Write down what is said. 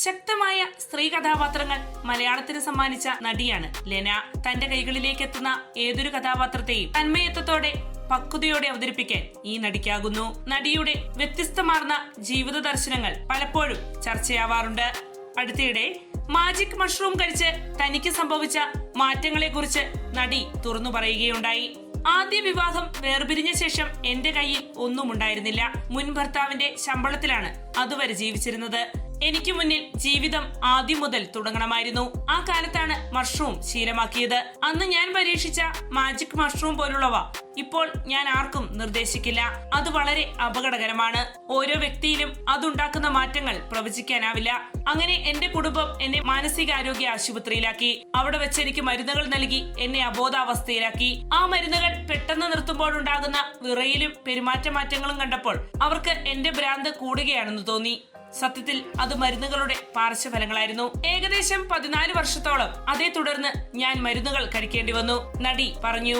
ശക്തമായ സ്ത്രീ കഥാപാത്രങ്ങൾ മലയാളത്തിന് സമ്മാനിച്ച നടിയാണ് ലെന. തന്റെ കൈകളിലേക്ക് എത്തുന്ന ഏതൊരു കഥാപാത്രത്തെയും തന്മയത്വത്തോടെ പക്വതയോടെ അവതരിപ്പിക്കാൻ ഈ നടിക്കാകുന്നു. നടിയുടെ വ്യത്യസ്തമാർന്ന ജീവിത ദർശനങ്ങൾ പലപ്പോഴും ചർച്ചയാവാറുണ്ട്. അടുത്തിടെ മാജിക് മഷ്റൂം കഴിച്ച് തനിക്ക് സംഭവിച്ച മാറ്റങ്ങളെ കുറിച്ച് നടി തുറന്നു പറയുകയുണ്ടായി. ആദ്യ വിവാഹം വേർപിരിഞ്ഞ ശേഷം എന്റെ കയ്യിൽ ഒന്നും ഉണ്ടായിരുന്നില്ല. മുൻ ഭർത്താവിന്റെ ശമ്പളത്തിലാണ് അതുവരെ ജീവിച്ചിരുന്നത്. എനിക്ക് മുന്നിൽ ജീവിതം ആദ്യം മുതൽ തുടങ്ങണമായിരുന്നു. ആ കാലത്താണ് മഷ്റൂം ശീലമാക്കിയത്. അന്ന് ഞാൻ പരീക്ഷിച്ച മാജിക് മഷ്റൂം പോലുള്ളവ ഇപ്പോൾ ഞാൻ ആർക്കും നിർദ്ദേശിക്കില്ല. അത് വളരെ അപകടകരമാണ്. ഓരോ വ്യക്തിയിലും അതുണ്ടാക്കുന്ന മാറ്റങ്ങൾ പ്രവചിക്കാനാവില്ല. അങ്ങനെ എന്റെ കുടുംബം എന്നെ മാനസികാരോഗ്യ ആശുപത്രിയിലാക്കി. അവിടെ വെച്ച് എനിക്ക് മരുന്നുകൾ നൽകി എന്നെ അബോധാവസ്ഥയിലാക്കി. ആ മരുന്നുകൾ പെട്ടെന്ന് നിർത്തുമ്പോഴുണ്ടാകുന്ന വിറയിലും പെരുമാറ്റ മാറ്റങ്ങളും കണ്ടപ്പോൾ അവർക്ക് എന്റെ ഭ്രാന്ത് കൂടുകയാണെന്ന് തോന്നി. സത്യത്തിൽ അത് മരുന്നുകളുടെ പാർശ്വഫലങ്ങളായിരുന്നു. ഏകദേശം 14 വർഷത്തോളം അതേ തുടർന്ന് ഞാൻ മരുന്നുകൾ കഴിക്കേണ്ടി വന്നു, നടി പറഞ്ഞു.